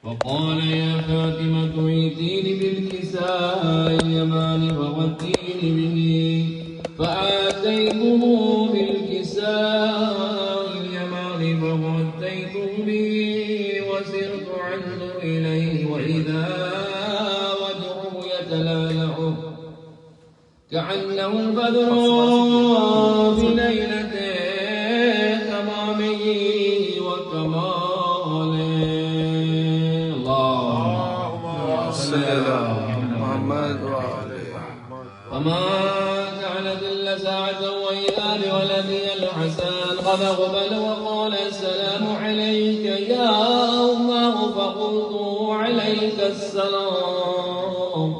وقال يا فاطمة ائتيني بالكساء اليماني فغطيني به فآتيته بالكساء اليماني فغطيته به وسرت أنظر إليه وإذا وجهه يتلالع كأنه بدر في ليلة تمامه وكماله. اللهم صل على محمد وعلى محمد. فما كانت إلا ساعة وإذا بولدي الحسن قد أقبل وقال السلام عليك يا أمه فقلت عليك السلام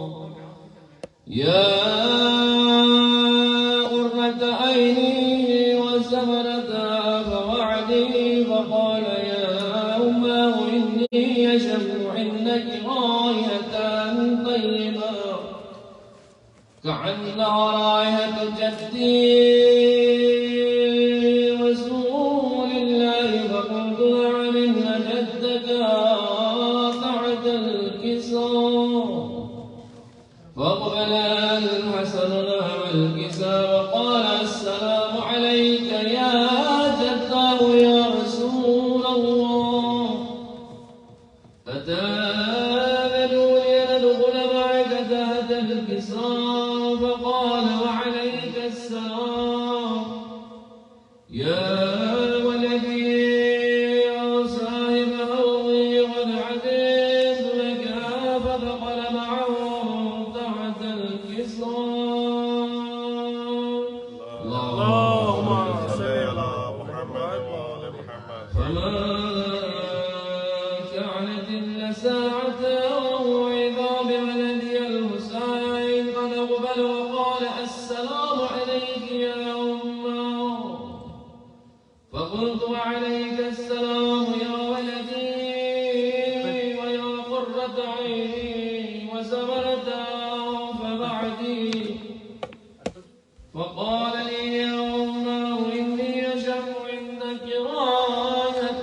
يا قرة عيني وسمرة فوعدي فقال يا أمه إني أشم عندك راية طيبة كأنها راية جدي رسول الله فقلت نعم إن جدك تحت الكساء فاقبل الحسن نعم الكساء وقال السلام عليك يا جداه يا رسول الله أتأذنني أن أدخل معك تحت الكساء فقال وعليك السلام يا ولدي يا صاحب حوضي قد عديت لك فدخل معه تحت الكساء. اللهم صل على محمد وآل محمد. فما كانت إلا ساعة وإذا بولدي الحسين قد أقبل وقال السلام عليك يا أمه فقلت وعليك السلام يا ولدي ويا قرة عيني وسمرة فبعدي فقال لي يا أمه إني أشم عندك راية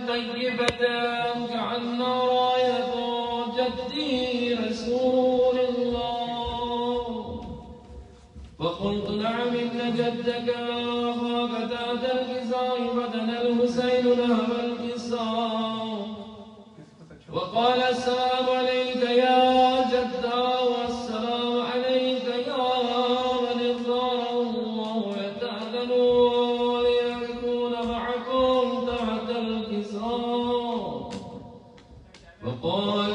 طيبة كأن راية جدي رسول الله فقلت نعم إن جدك خاف تحت الكساء فتنى الحسين نهب الكساء وقال السلام عليك يا جدا والسلام عليك يا من اختاره الله يتأذن ليكون معكم تحت الكساء فقال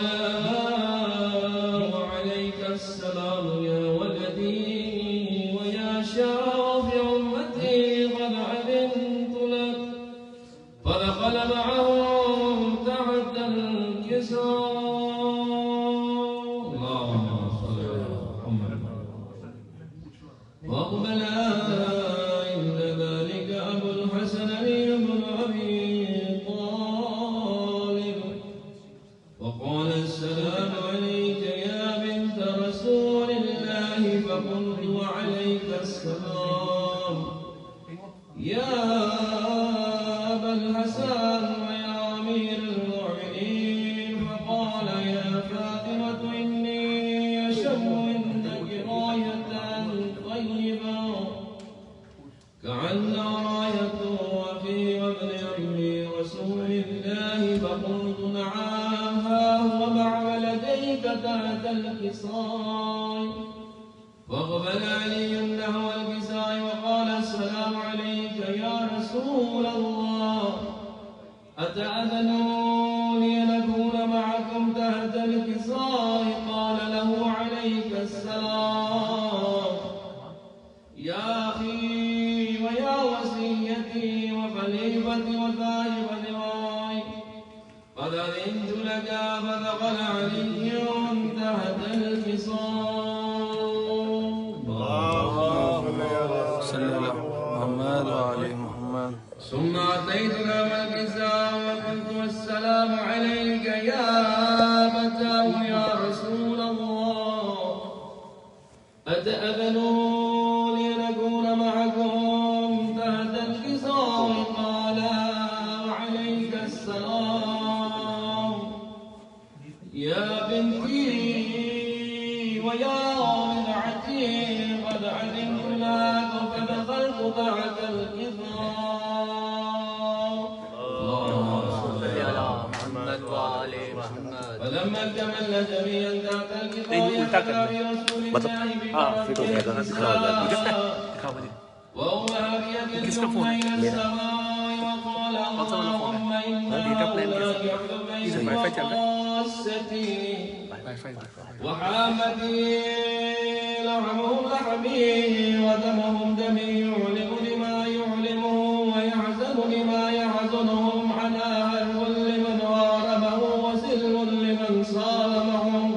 وعليك السلام يا ولدي ويا شافع أمتي قد علمت لك فدخل معهم تحت الكساء. اللهم صل على محمد. وأقبل عند ذلك أبو الحسن علي بن أبي طالب وقال السلام عليك يا بنت رسول الله فقلت وعليك السلام يا أبا الحسن ويا أمير المؤمنين فقال يا فاطمة إني أشم عندك راية طيبة كأن راية أخي وابن عمي رسول الله فقلت نعم ها هو مع ولديك تحت الكساء فاقبل علي نحو الكساء وقال السلام عليك يا رسول الله أتأذنوني أن أكون معكم تحت الكساء قال له عليك السلام يا أخي ويا وصيتي وخليفتي وصاحب لواي قد أذنت لك فدخل علي تحت الكساء. صل على محمد وعلى محمد. ثم أتيتنا والكساء وقلت السلام عليك يا أبتاه يا رسول الله أتأذنوني أن أكون معكم تحت الكساء قال وعليك السلام يا بنتي ويا منعتي قد علمت لك فدخلت بعد الإذعان. اللهم صل على محمد وآل محمد. فلما اكتمل جميعا ذات الكفاية برسول الله وأومأ بيده ثم إلى السماء وقال اللهم إن هؤلاء أهل بيت وخاصتي وحامتي لحمهم لحمي ودمهم دمي يعلم لما يعلمه ويحزن لما يحزنهم على هرب لمن غاربه وسلم لمن صالمهم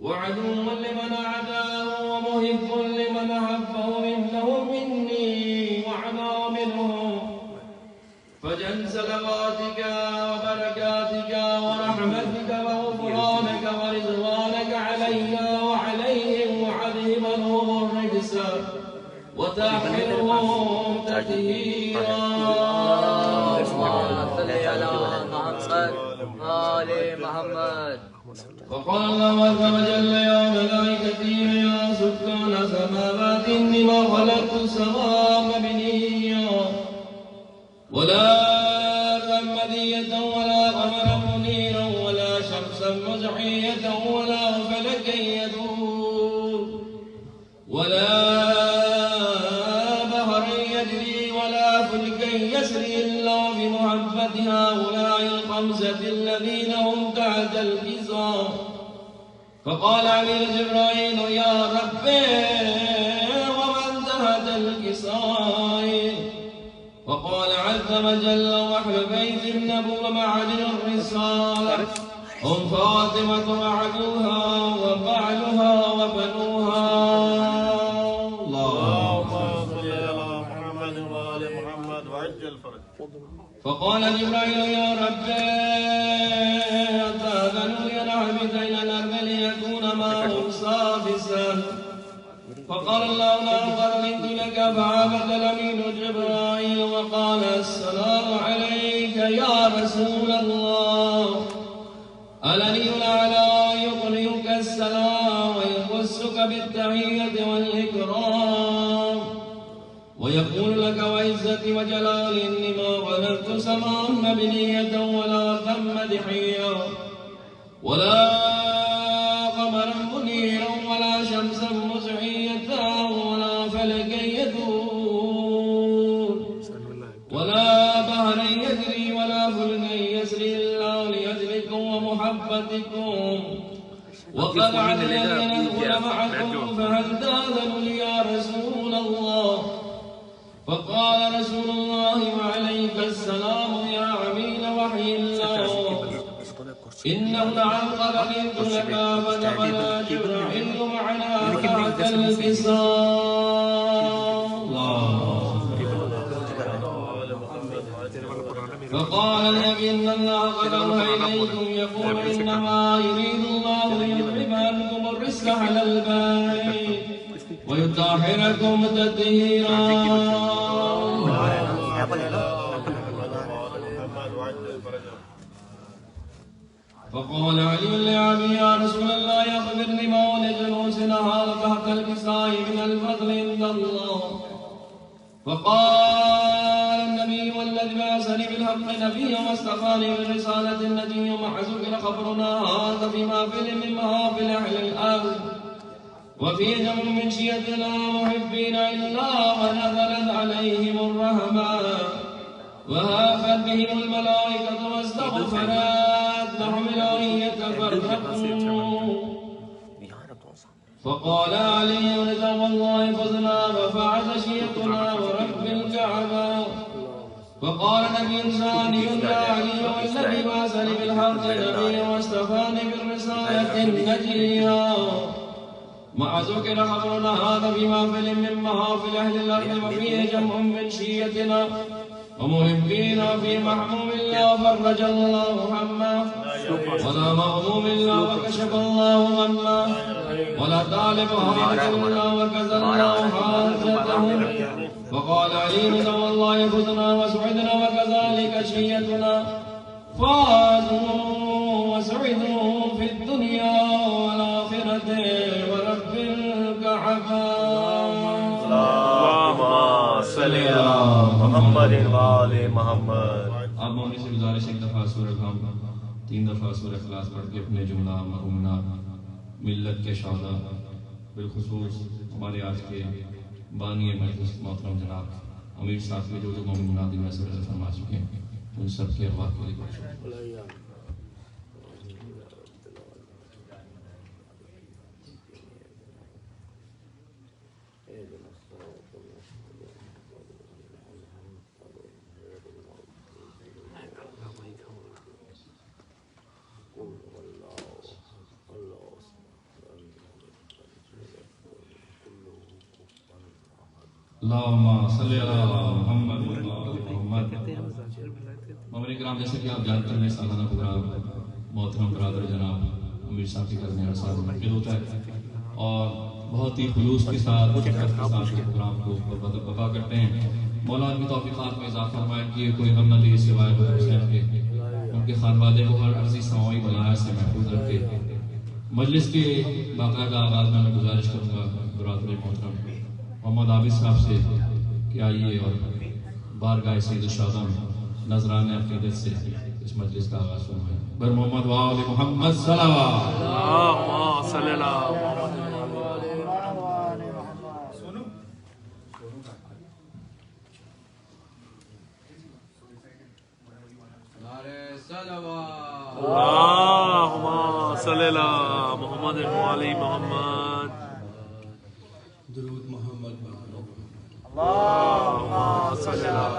وعدو لمن عداه ومهب لمن أحبه إنهم مني وعنا منهم فجل صلواتك وبركاتك ورحمتك وغفرانك ورضوانك علي وعليهم وعليهم منهم الرجس وتحملهم تطهيرا. صل على محمد وآل محمد. وقال الله عز وجل يا ملائكتي يا سكان السماوات إني ما خلقت السماء مبنيا ولا محمدية ولا قمرا منيرا ولا شمسا مزحية ولا فلكا يدور ولا بحرا يجري ولا فلكا يسري إلا بمحبة هؤلاء الخمسة الذين هم تحت الكساء. فقال علي جبرائيل يا ربي ومن تحت الكساء؟ وقال عز وجل وأهل بيت النبوة معدن الرسالة هم فاطمة وعدوها وبعلها وبنوها. اللهم صل على محمد وآل محمد وعجل فرج. فقال جبرائيل يا ربي أتأذن لي أن أهبط إلى الأرض ليكون معهم سادسا. فقال الله لا أقررت لك فعبد الأمين جبرائيل وقال السلام عليك يا رسول الله العلي الأعلى يقرئك السلام ويخصك بالتحية والإكرام ويقول لك وعزتي وجلالي إني ما خلقت سماء مبنية ولا ثم دحيا ولا قمرا منيرا ولا شمسا مزحية ولا فلكا يدور ولا بحرا يجري ولا فلكا يسري إلا لأجلكم ومحبتكم وقد علي أن أدخل معكم فهل تأذن لي يا رسول الله؟ فقال رسول الله وعليك السلام يا عميل وحي الله إنه نعم قد علمت لك فدخل جبرائيل معنا تحت الكساء. فقال النبي إن الله قد أوحى إليكم يقول إنما يريد الله ليذهب عنكم الرجس على البيت ويطهركم تطهيرا. فقال علي لأبي يا رسول الله أخبرني ما لجلوسنا هذا تحت الكساء من الفضل عند الله. فقال النبي والذي بعثني بالحق نبيا واصطفاني بالرسالة النبي ومع ذكر خبرنا هذا في محفل من محافل أهل الأرض وفي جمع من شيتنا محبين إلا ونزلت عليهم الرحمة وهافت بهم الملائكة واستغفرت لهم أن يتفرقوا. فقال علي رضا والله فزنا وفعل شيخنا ورب الكعبة. فقال نبي ثاني يا علي والذي بعثني بالحق نبي واصطفاني بالرسالة النجية مع ذكر خبرنا هذا في محفل من محافل أهل الأرض وفيه جمع من شيتنا ومحبين في محموم الله فرج الله همه ولا مغموم الله وكشف الله غمه ولا طالب حاجة الله وكذا الله حاجته. فقال علي رضا والله فزنا وسعدنا وكذلك شيتنا فازوا وسعدوا محمد وآل محمد. آپ مومنی سے گزارش ایک دفعہ سورہ کام 3 دفعہ سورہ اخلاص پڑھ کے اپنے جملہ مرحومنات ملت کے شہداء بالخصوص ہمارے آج کے بانی مجلس محترم جناب امیر صاحب کے جو مومنات میں سے فرما چکے ہیں ان سب کے ارواح کے لیے اللہم صلی علی محمد محمد. مومنین کرام جیسے کہ آپ جانتے ہیں سالانہ پروگرام محترم برادر جناب امیر صاحب کی کرنے ہر سال منعقد ہوتا ہے اور بہت ہی خلوص کے ساتھ پروگرام کو بقا کرتے ہیں. مولا ان کی توفیقات میں اضافہ فرمائے کہ کوئی غم نہ دے سوائے حسین کے ان کے خانوادے کو ہر عرضی سماوی بلایا سے محفوظ رکھے. مجلس کے باقاعدہ آغاز میں گزارش کروں گا برادر محترم محمد عابد صاحب سے کہ آئیے اور بارگاہ سید الشہداء میں نذران عقیدت سے اس مجلس کا آغاز فرمائیں. بر محمد وآل محمد صلوات. اللہم صلی اللہ اللہم صلی اللہ محمد وآل محمد. درود محمد اللہم صلی اللہ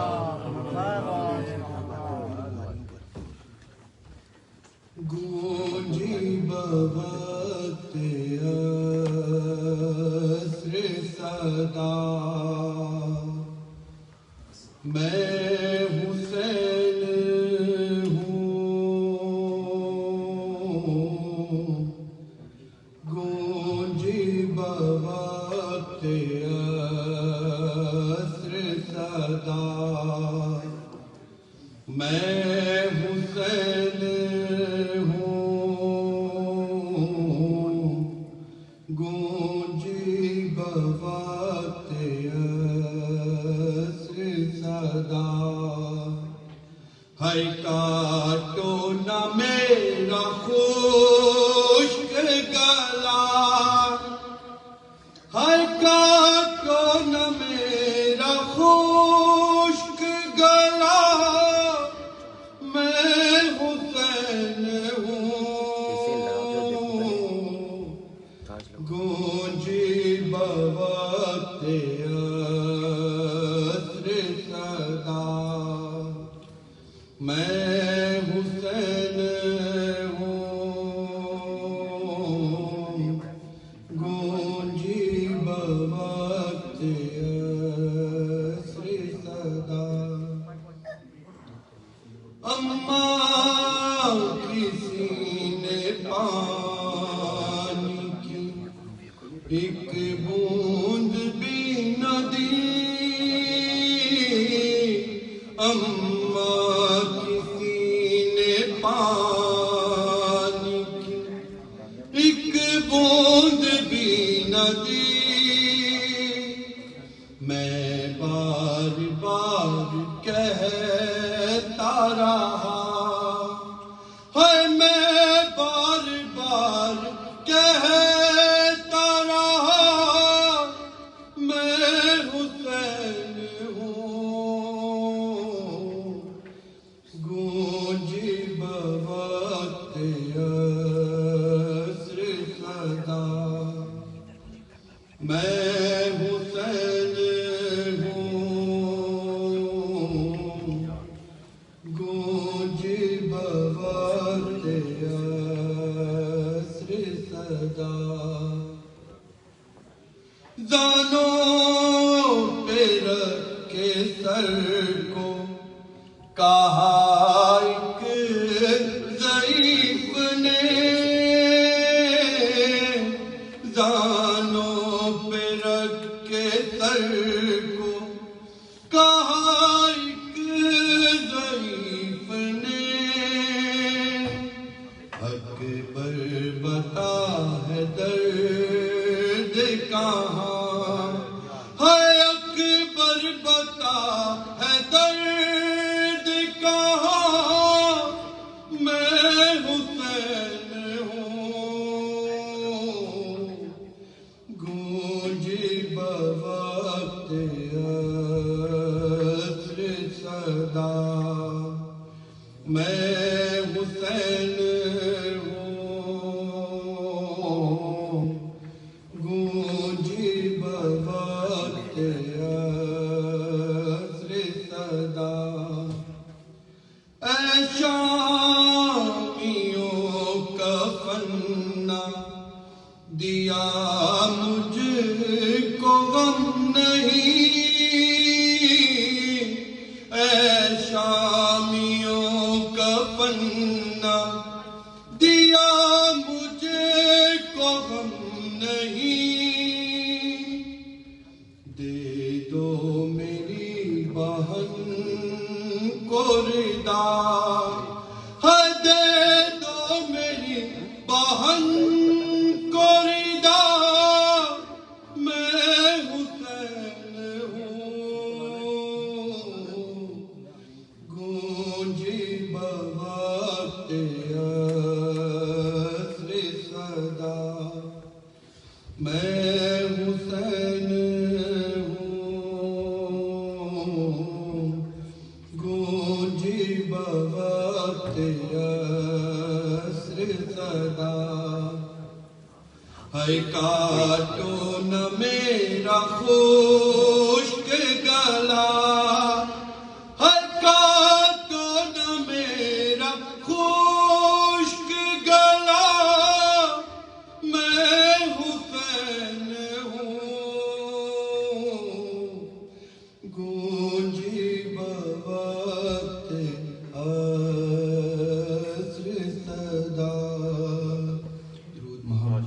گونجی بوقت عصر صدا میں حسین ہوں. گونجی بوقت عصر صدا میں حسین ہوں. گونجی بوقت عصر صدا ہے کاٹو نہ میرا خشک گلا ہے کاٹو نہ میرا خشک گلا میں حسین ہوں. گونجی بوقت عصر صدا میں حسین ہوں. گونجی بوقت عصر صدا اماں کسی نے پانی کی ایک بوند بھی نہ دی. اماں کسی نے پانی کی ایک بوند بھی نہ دی. میں بار بار کہتا رہا ہے میں بار بار کہتا رہا میں حسین ہوں. گونجی بوقت عصر صدا میں حسین ہوں. گونجی بوقت عصر صدا زانوں پہ رکھ کے سر کو کہا ایک ضعیف نے. زانوں پہ رکھ کے سر کو کہا ایک ضعیف نے. اکبر بتا ہے درد کہاں ہے. اکبر بتا ہے درد نہیں دے دو میری بہن کو ردا دے دو میری بہن کو ردا میں حسین ہوں گونجی بوقت عصر صدا میں حسین ہوں گونجی بوقت عصر صدا ہے کاٹو نہ میرا خشک گلا ہے کاٹو نہ میرا خشک گلا میں حسین ہوں گونجی بوقت عصر صدا درود محمد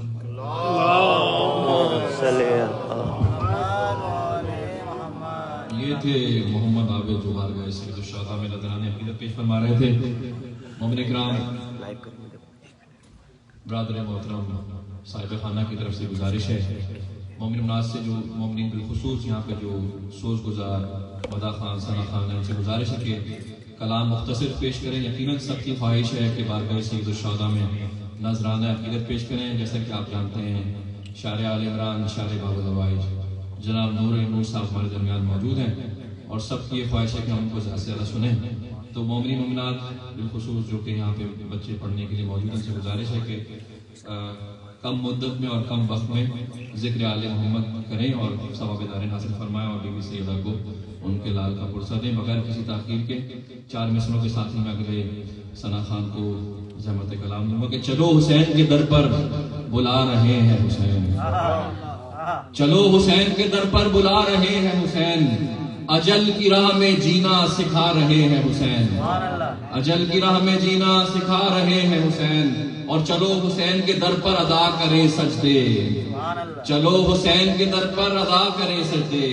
یہ تھے محمد عابد جو بارگاہ سید الشہداء میں نذرانے عقیدت پیش فرما رہے تھے۔ مومن کرام، برادر محترم صاحب خانہ کی طرف سے گزارش ہے، مومن مناس سے جو مومنین بالخصوص یہاں پہ جو سوز گزار مدا خان ثنا خان ان سے گزارش ہے کہ کلام مختصر پیش کریں۔ یقیناً سب کی خواہش ہے کہ بارگاہ سید الشہداء میں نذرانہ عقیدت پیش کریں۔ جیسا کہ آپ جانتے ہیں شارع آل عمران، شارع باب الحوائج جناب نور صاحب ہمارے درمیان موجود ہیں، اور سب کی یہ خواہش ہے کہ ہم ان کو زیادہ سے زیادہ سنیں۔ تو مومنین مومنات بالخصوص جو کہ یہاں پہ بچے پڑھنے کے لیے موجود ہیں، ان سے گزارش ہے کہ کم مدت میں اور کم وقت میں ذکر آل محمد کریں اور ثواب دارین حاصل فرمائیں، اور بی بی سیدہ کو ان کے لال کا پرسہ دیں بغیر کسی تاخیر کے۔ 4 مصروں کے ساتھ ہی میں اگلے ثنا خان کو زحمت کلام دوں گا کہ چلو حسین کے در پر بلا رہے ہیں حسین، چلو حسین کے در پر بلا رہے ہیں حسین، اجل کی راہ میں جینا سکھا رہے ہیں حسین، اجل کی راہ میں جینا سکھا رہے ہیں حسین، اور چلو حسین کے در پر ادا کریں سجدے، چلو حسین کے در پر ادا کریں سجدے،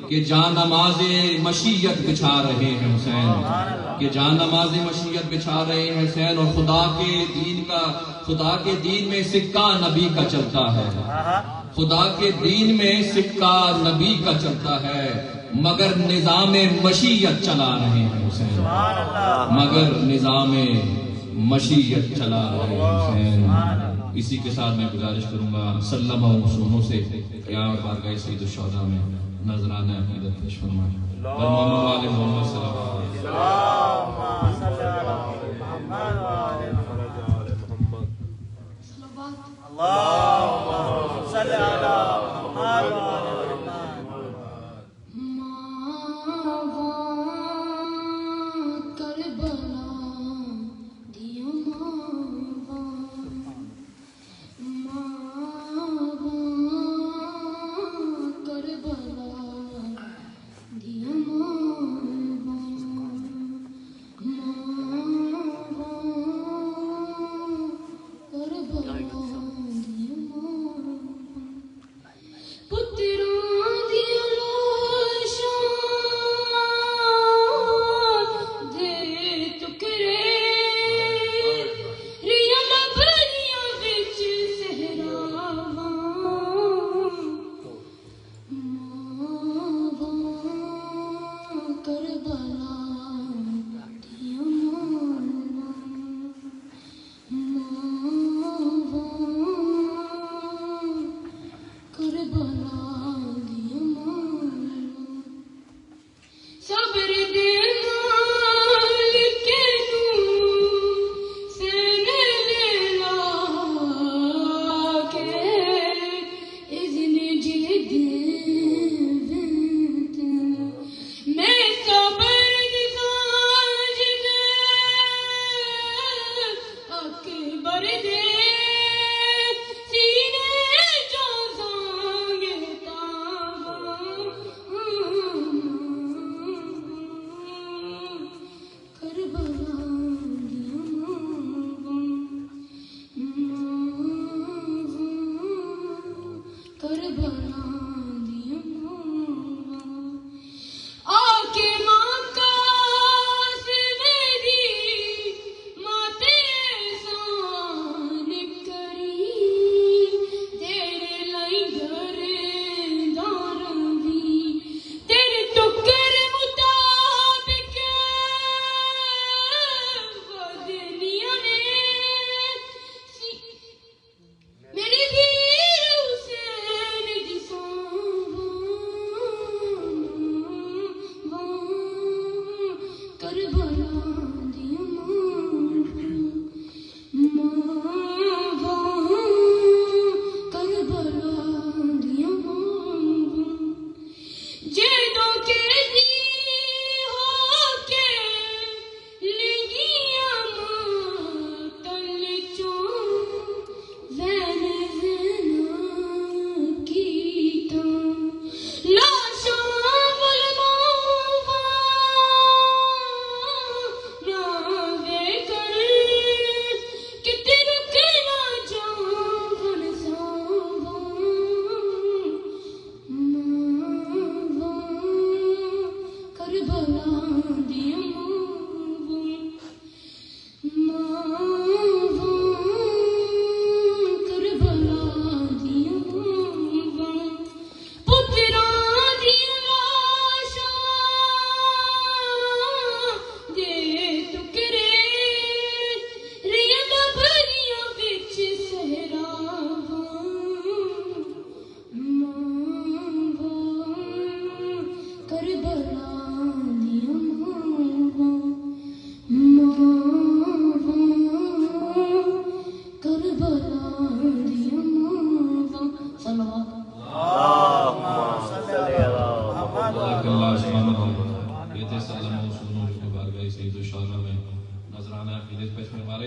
کہ جان نماز مشیت بچھا رہے ہیں حسین، کہ جان نماز مشیت بچھا رہے ہیں حسین، اور خدا کے دین میں سکہ نبی کا چلتا ہے، خدا کے دین میں سکہ نبی کا چلتا ہے، مگر نظام مشیت چلا رہے ہیں حسین، مگر نظام مشیت چلا رہے ہیں حسین۔ اسی کے ساتھ میں گزارش کروں گا سلمہ حسونوں سے قیام بارگاہ سید الشہداء میں نذرانہ عقیدت پیش فرمائیں۔ محمد والے محمد صلی اللہ علیہ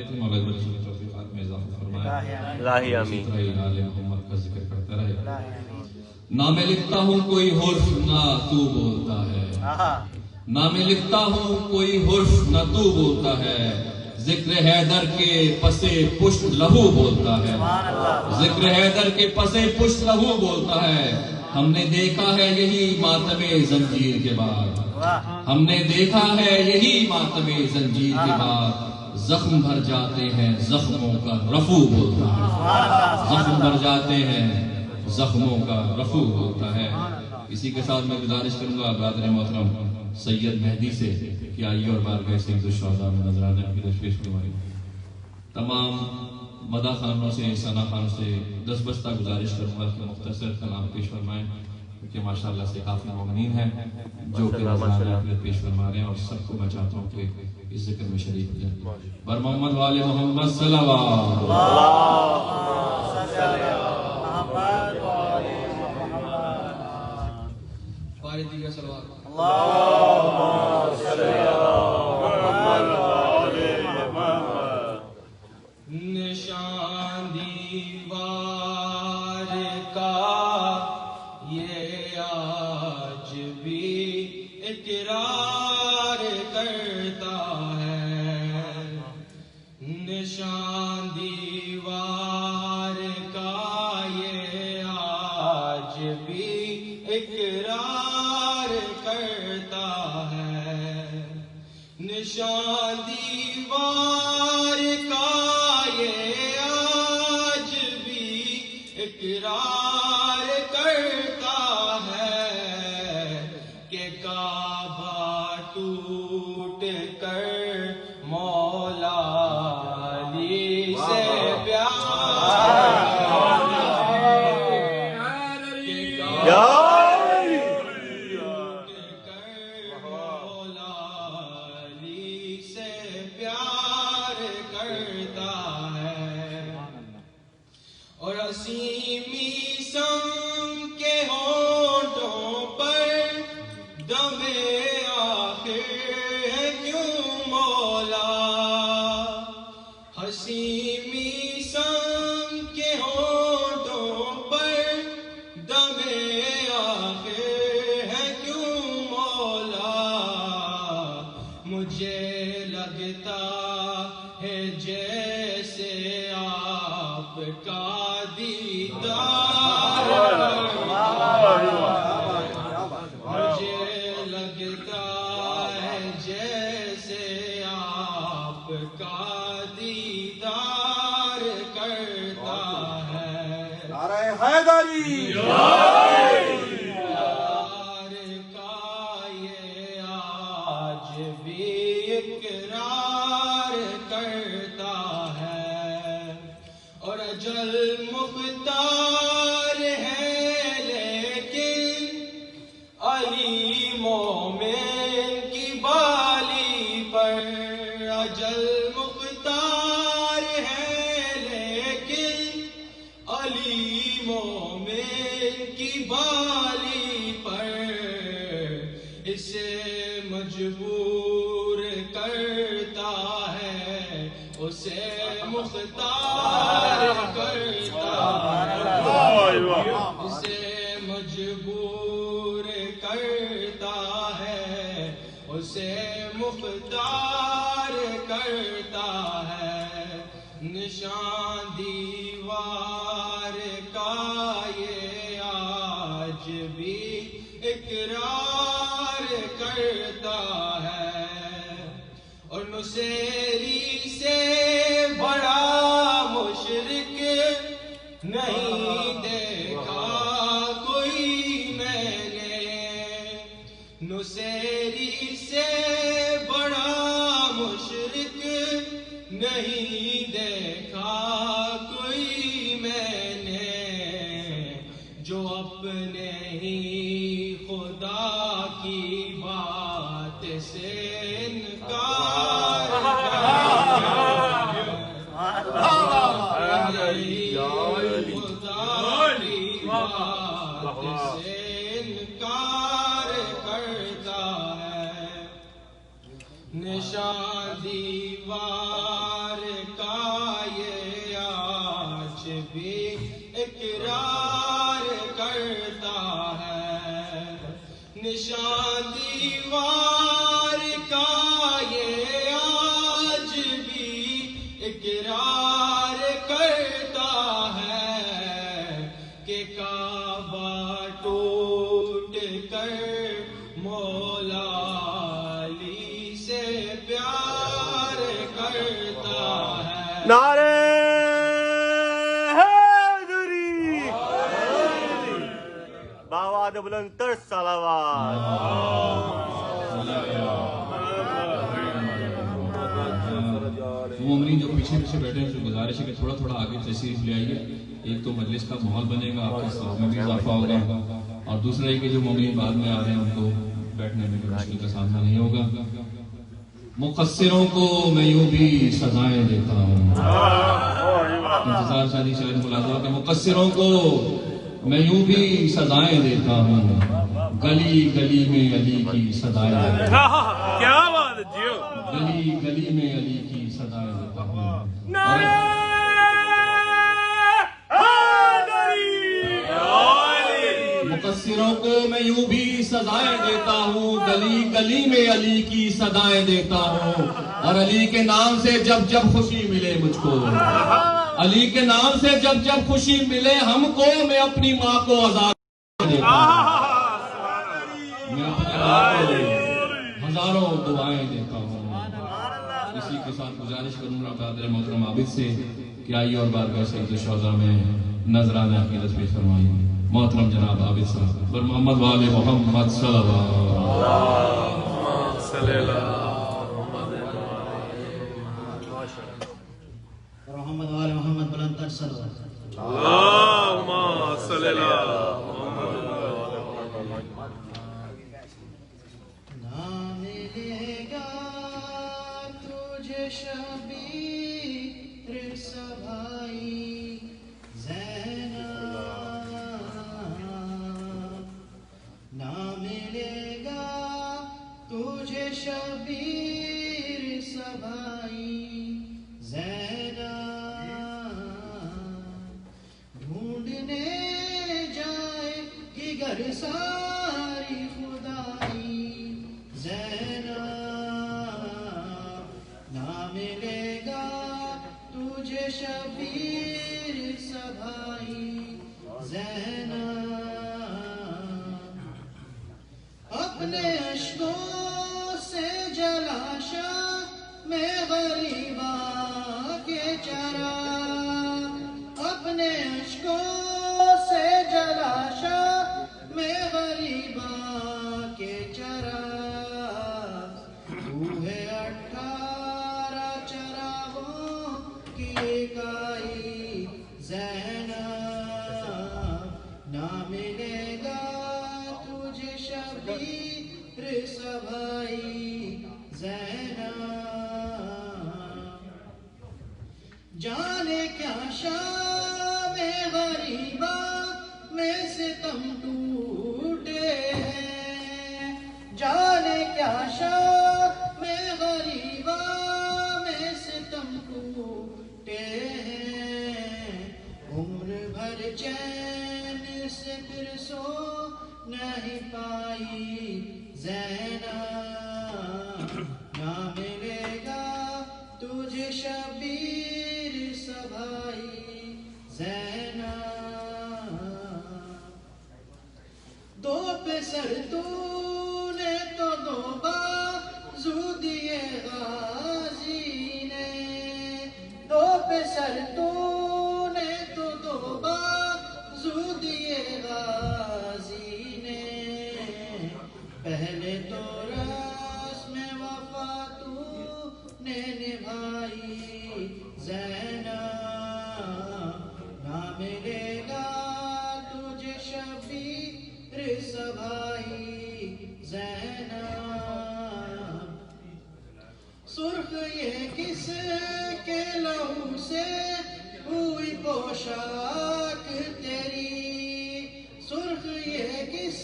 رہے تھے، مولا بخشی توفیقات میں اضافہ فرمائے، الہی آمین۔ اسی طرح آل محمد کا ذکر کرتا رہے۔ نہ میں لکھتا ہوں کوئی حرف نہ تو بولتا ہے، نہ میں لکھتا ہوں کوئی حرف نہ تو بولتا ہے، ذکر حیدر کے پسے پشت لہو بولتا ہے، ذکر حیدر کے پسے پشت لہو بولتا ہے۔ ہم نے دیکھا ہے یہی ماتم زنجیر کے بعد، ہم نے دیکھا ہے یہی ماتم زنجیر کے بعد، زخم بھر جاتے ہیں زخموں کا رفو بولتا ہے، زخم بھر جاتے ہیں زخموں کا رفو ہوتا ہے۔ اسی کے ساتھ میں گزارش کروں گا برادر محترم سید مہدی سے کہ آئیے اور بارگاہ سید الشہداء میں نذرانے کی تشریف فرمائیے۔ تمام مدح خانوں سے، ثنا خان سے 10 بستہ گزارش کروں گا کہ مختصر کلام پیش فرمائیں، کیونکہ ماشاءاللہ سے کافی مومنین ہیں جو کہ نذرانے پیش فرما رہے ہیں، اور سب کو میں چاہتا ہوں کہ اس ذکر میں شریک ہو جائیں۔ بر محمد والے محمد صلوات نشان دیوار کا یہ آج بھی اقرار کرتا ہے، نشان دیوار کا یہ آج بھی اقرار کرتا ہے، نشان دیوار کا یہ آج بھی اقرار کرتا ہے کہ کعبہ ٹوٹ کر مولا علی سے پیار اور اسیمی سم کے ہونٹوں پر دم آخر ہے کیوں مولا، حسیمی سم کے ہونٹوں پر دم آخر ہے کیوں مولا، مجھے لگتا ہے جیسے آپ کا دیدار، مجھے لگتا ہے جیسے آپ کا دیدار کرتا ہے، نعرہ حیدری پیار کا یہ آج بھی اقرار کرتا ہے، اور اجل مختار ہے لیکن علی مومن کی بالی پر، اجل مختار ہے لیکن علی مومن کی بالی پر، اسے مجبور کرتا ہے اسے مختار کرتا ہے، اسے مجبور کرتا ہے اسے مختار کرتا ہے، نشان دیوار کا یہ آج بھی اقرار کرتا ہے، اور نصیری سے بڑا مشرک نہیں دیکھا کوئی میں نے، نصیری سے بڑا مشرک نہیں دیکھا کوئی میں نے، جو اپنے ہی خدا کی بات سے انکار خدا کی بات سے انکار کرتا ہے، نشان دیوار بھی اقرار کرتا ہے، نشان دیوار کا یہ آج بھی اقرار کرتا ہے کہ کعبہ ٹوٹ کر مولا علی سے پیار کرتا ہے۔ نعرے حیدری، باواد بلند تر صلوات۔ مومنین جو پیچھے پیچھے بیٹھے ہیں، جو گزارش ہے کہ تھوڑا تھوڑا آگے تشریف لے آئیے، ایک تو مجلس کا ماحول بنے گا، آپ کے ثواب میں بھی اضافہ ہوگا، اور دوسرا یہ کہ جو مومنین بعد میں آ رہے ہیں ان کو بیٹھنے میں کوئی مشکل کا سامنا نہیں ہوگا۔ مقصروں کو میں یوں بھی سزائیں دیتا ہوں، انتظار شادی شاید ملازمہ کہ مقصروں کو میں یوں بھی سزائیں دیتا ہوں، گلی گلی میں علی کی صدائیں دیتا ہوں، کیا بات ہے جیو، گلی گلی میں علی کی صدائیں دیتا ہوں۔ مقصروں کو میں یوں بھی سزائیں دیتا ہوں، گلی گلی میں علی کی صدائیں دیتا ہوں، اور علی کے نام سے جب جب خوشی ملے مجھ کو، علی کے نام سے جب جب خوشی ملے ہم کو، میں اپنی ماں کو آزاد دیتا ہوں، میں اپنے ماں کو ہزاروں دعائیں دیتا ہوں۔ اسی کے ساتھ گزارش کروں گا قادر محترم عابد سے کہ آئیے اور بارگاہ سید الشہداء میں نذرانہ عقیدت پیش فرمائیے۔ محترم جناب عابد صاحب اور محمد والے محمد صلی اللہ صلی اللہ محمد والے محمد بلند تر صلوات۔ اللہم صلی اللہ۔ نہ ملے گا تجھے شبیر سبھائی زینب، نہ ملے گا تجھے شبیر سبھائی زینب، ڈھونڈنے جائے گی گر ساری خدائی زینب، نہ ملے گا تجھے شبیر سبھائی زینب، اپنے اشکوں سے جلاشا میں غریبا کے چرا، اپنے اشکوں سے جلاشا میں غریبا کے چرا، کوہ 18 چراغوں کی ایکائی زینب، نہ ملے گا تجھے شبیر سبھائی زینب، جانے کیا شام غریبا میں ستم ٹوٹے ہیں، جانے کیا شام غریبا میں ستم ٹوٹے ہیں، عمر بھر چین سے پھر سو نہیں پائی زینب، نہ ملے گا تجھے شبیر سبھائی زینب، دو پہ سر تو نے تو دو بازو دیے غازی نے، دو پہ سر تو نے تو دو بازو دیے غازی نے، پہلے تو رسم وفا تو نے نبھائی زینب، نہ ملے گا تجھے شبیر سبھائی زینب، سرخ یہ کس کے لہو سے ہوئی پوشاک تیری، سرخ یہ کس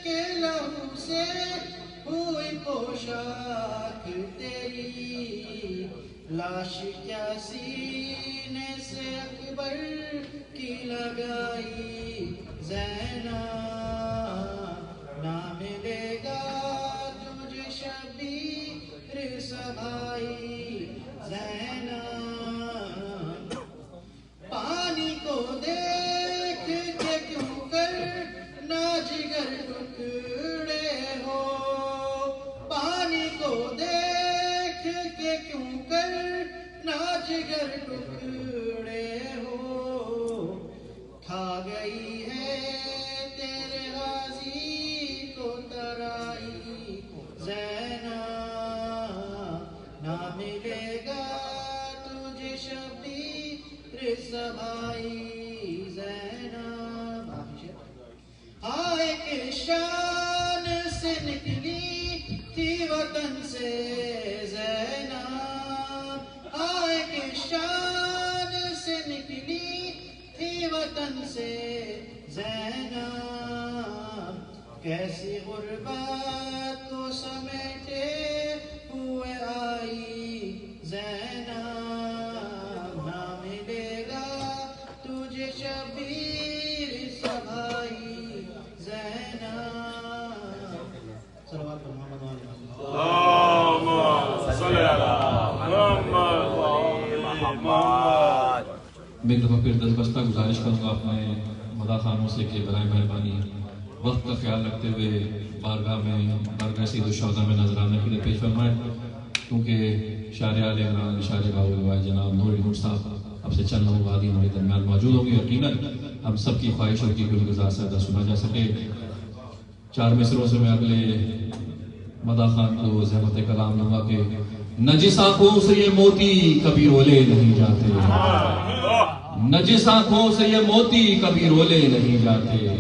کے لہو سے ہوئی پوشاک تیری، لاش کیا سینے سے اکبر کی لگائی زینب نہ ملے گا تجھے شبیر سبھائی زینب پانی کو دیکھ کے کیوں کر نہ جگر ٹکڑے ہو پانی کو دیکھ کے کیوں کر نہ جگر ٹکڑے ہو کھا گئی ہے تیرے غازی کو ترائی زینب نہ ملے گا تجھے شبیر سبھائی زینب آئے کہ شان سے نکلی تھی وطن سے زینب آئے کہ شان سے نکلی تھی وطن سے زینب کیسی غربت کو سمیٹے ہوئے آئی زینب نہ ملے گا تجھے شبیر سبھائی زینب صلوات محمد علیہ میں ایک دفعہ پھر دستبستہ گزارش کروں گا اپنے مداح خانوں سے کہ برائے مہربانی وقت کا خیال رکھتے ہوئے بارگاہ میں بارگاہ سید الشہداء میں نذرانہ کے لیے پیش فرمائیں کیونکہ شارع عالیہ عمران شارع باول الوائے جناب نور نور صاحب اب سے چند لمحوں بعد ہمارے درمیان موجود ہوں گے یقیناً ہم سب کی خواہش ہوگی کہ گلگزار سے ادا سنا جا سکے 4 مصروں سے میں اگلے مداح خان کو زحمت کلام لوں کہ نجس آنکھوں سے یہ موتی کبھی رولے نہیں جاتے نجس آنکھوں سے یہ موتی کبھی رولے نہیں جاتے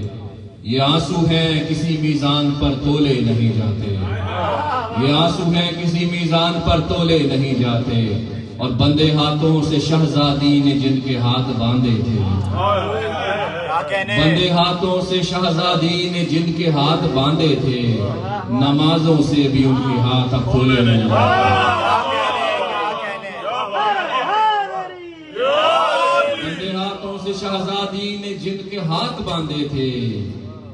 یہ آنسو ہیں کسی میزان پر تولے نہیں جاتے یہ آنسو ہیں کسی میزان پر تولے نہیں جاتے اور بندے ہاتھوں سے شہزادی نے جن کے ہاتھ باندھے تھے بندے ہاتھوں سے شہزادی نے جن کے ہاتھ باندھے تھے نمازوں سے بھی ان کے ہاتھ اب کھولے نہیں جاتے بندے ہاتھوں سے شہزادی نے جن کے ہاتھ باندھے تھے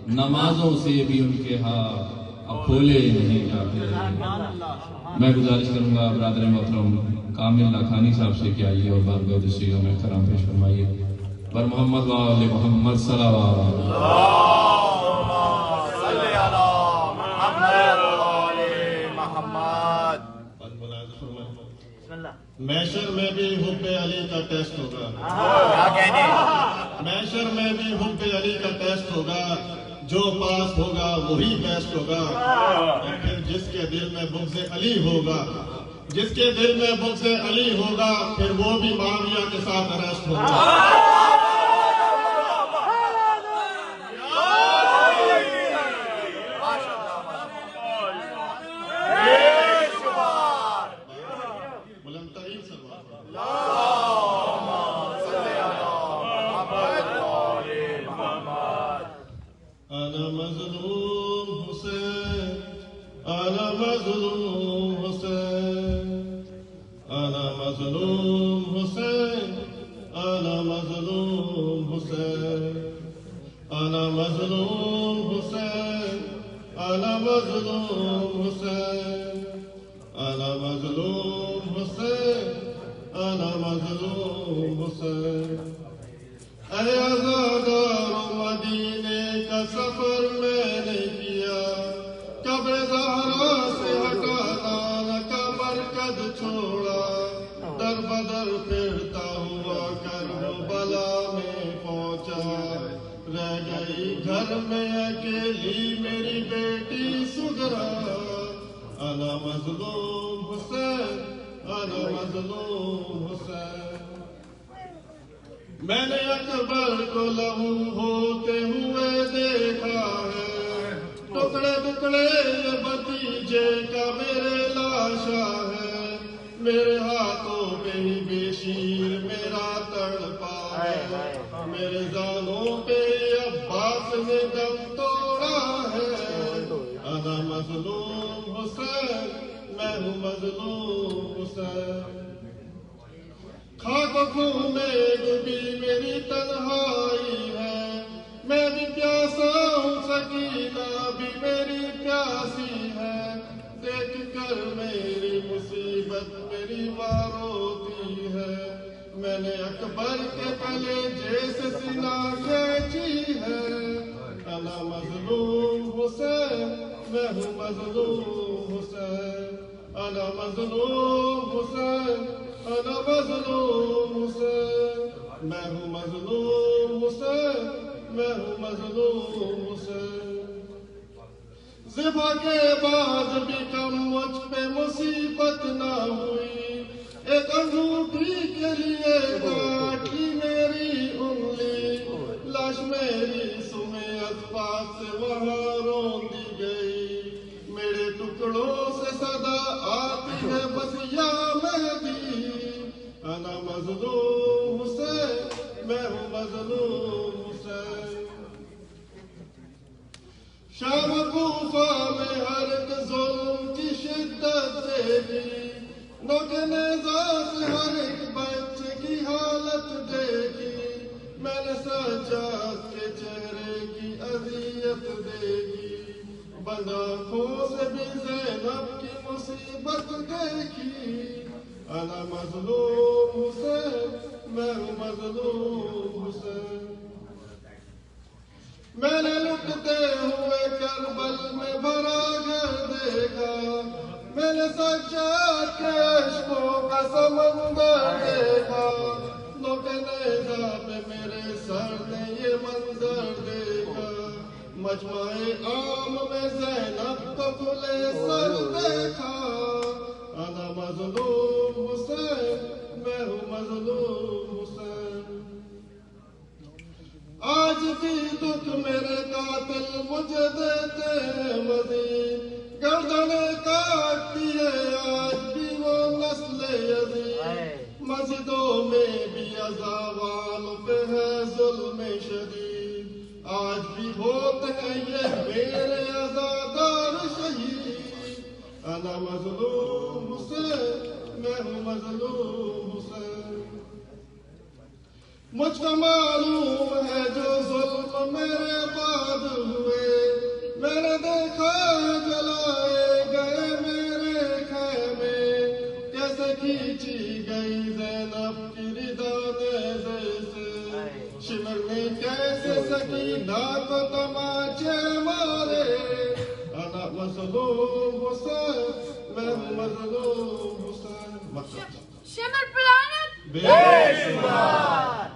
نمازوں سے بھی ان کے ہاتھ اب کھولے نہیں جاتے میں گزارش کروں گا برادر محترم کامل لاکھانی صاحب سے کہ آئیے اور بارگاہ دستیوں میں کرام پیش فرمائیے بر محمد و آل محمد صلوات محشر میں بھی حب علی کا ٹیسٹ ہوگا محشر میں بھی حب علی کا ٹیسٹ ہوگا جو پاس ہوگا وہی بیسٹ ہوگا اور پھر جس کے دل میں بغض علی ہوگا جس کے دل میں بغض علی ہوگا پھر وہ بھی معاویہ کے ساتھ اریسٹ ہوگا انا مظلوم حسین انا مظلوم حسین انا مظلوم حسین انا مظلوم حسین انا مظلوم حسین انا مظلوم حسین انا مظلوم حسین انا مظلوم حسین اے عزادار مدینے کا سفر میں نے کیا قبر زہرا سے ہٹانا نہ قبر قد چھوڑا در بدر پھرتا ہوا کربلا میں پہنچا رہ گئی گھر میں اکیلی میری بیٹی سدرا انا مظلوم حسین انا مظلوم حسین میں نے اکبر کو لہو ہوتے ہوئے دیکھا ہے ٹکڑے ٹکڑے یہ بھتیجے کا میرے لاشا ہے میرے ہاتھوں پہ ہی بے شیر میرا تڑپا ہے میرے زانوں پہ عباس نے دم توڑا ہے انا مظلوم حسین میں ہوں مظلوم حسین خاک و خون میں ڈوبی میری تنہائی ہے، میں بھی پیاسا ہوں، سکینہ بھی میری پیاسی ہے، دیکھ کر میری مصیبت میری ماں روتی ہے، میں نے اکبر کے کلیجے سے سینہ کھینچی ہے، انا مظلوم حسین، میں ہوں مظلوم حسین، انا مظلوم حسین، انا مظلوم حسین، میں ہوں مظلوم حسین، میں ہوں مظلوم حسین۔ ذبح کے بعد بھی کم مجھ پہ مصیبت نہ ہوئی، ایک انگوٹھی کے لیے کاٹی میری انگلی، لاش میری سمے اسفات سے وہاں رون دی گئی، میرے ٹکڑوں سے صدا آتی ہے بس یا مہدی، انا مظلوم حسین، میں ہوں مظلوم حسین۔ شام کوفہ میں ہر ایک ظلم کی شدت دیکھی، نوک نیزہ سے ہر ایک بچے کی حالت دیکھی، میں نے سجاد کے چہرے کی اذیت دیکھی، بند آنکھوں سے بھی زینب کی مصیبت دیکھی، انا مظلوم حسین، میں ہوں مظلوم حسین۔ میں نے لٹتے ہوئے کربل میں بھرا گھر دیکھا، میں نے سجاد کے عشقوں کا سمندر دیکھا، نوک نیزہ پہ میرے سر نے یہ منظر دیکھا، مجمع عام میں زینب کو کھلے سر دیکھا، انا مظلوم حسین، میں ہوں مظلوم حسین۔ آج بھی دکھ میرے قاتل مجھے دیتے ہیں مزید، گردنیں کاٹتی ہے آج بھی وہ نسل یزید، مسجدوں میں بھی عذاب پہ ہے ظلم شدید، آج بھی ہوتے ہیں یہ میرے عزادار شہید، انا مظلوم حسین، میں ہوں مظلوم حسین۔ مجھ کو معلوم ہے جو ظلم میرے بعد ہوئے، میں نے دیکھا ہے جلائے گئے میرے خیمے، کیسے کھینچی گئی زینب کی ردا نیزے سے، شمر نے کیسے سکینہ کو تماچے مارے، انا مظلوم حسین، میں ہوں مظلوم حسین۔ شمر پلانت بے شمار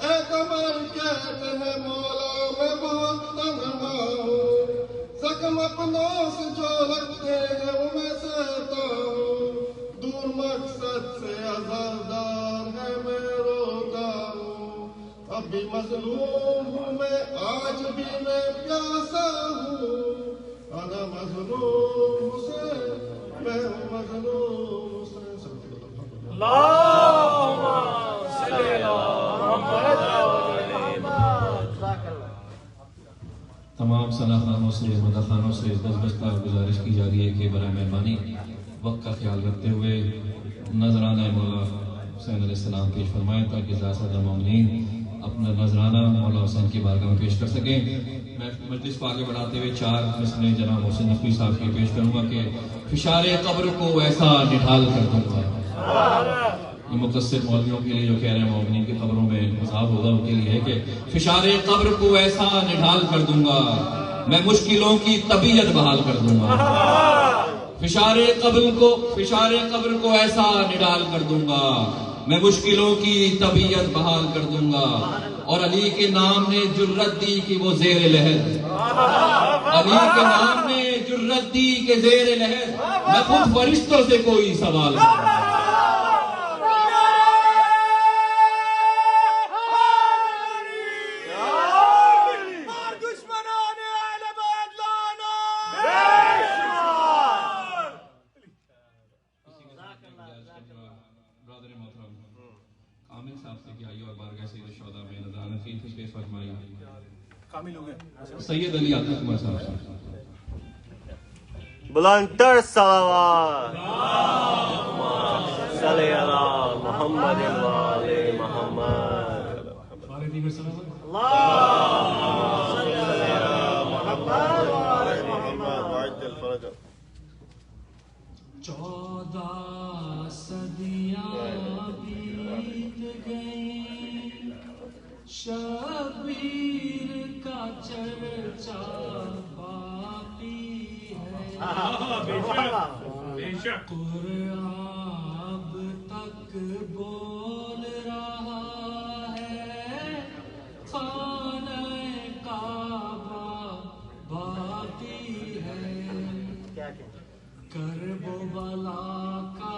اے قمر کہتے ہیں مولا میں بہت تنہا ہوں، زخم اپنوں سے جو لگتے ہیں وہ میں سہتا ہوں، دور مقصد سے عزادار ہے میں روتا ہوں، اب بھی مظلوم ہوں میں، آج بھی میں پیاسا ہوں، انا مظلوم حسین، میں ہوں مظلوم حسین۔ تمام صلاحانوں سے مدخانوں سے دستبستہ گزارش کی جا رہی ہے کہ برائے مہربانی وقت کا خیال رکھتے ہوئے نذرانہ مولا حسین علیہ السلام پیش فرمائیں تاکہ زیادہ مومنین اپنا نذرانہ مولا حسین کی بارگاہ میں پیش کر سکیں۔ میں مجلس کو آگے بڑھاتے ہوئے 4 مثلیں جناب محسن نقوی صاحب کی پیش کروں گا کہ فشار قبر کو ایسا نڈھال کر دوں گا۔ یہ مقصر مولویوں کے لیے جو کہہ رہے ہیں مومنین کی قبروں میں عذاب ہوگا ان کے لیے ہے کہ فشار قبر کو ایسا نڈھال کر دوں گا، میں مشکلوں کی طبیعت بحال کر دوں گا، فشار قبر کو ایسا نڈھال کر دوں گا، میں مشکلوں کی طبیعت بحال کر دوں گا، اور علی کے نام نے جرت دی کہ وہ زیر لہر، علی کے نام نے جرت دی کہ زیر لہر، میں خود فرشتوں سے کوئی سوال کروں۔ سید علی عاطف عمر صاحب بلند تر صلوات صلی اللہ محمد۔ محمد وآل محمد چودہ صدیاں بیت گئیں شبیر کا چرچا باقی ہے قرآن تک بول رہا ہے خانہ کعبہ باقی ہے کرب و بلا کا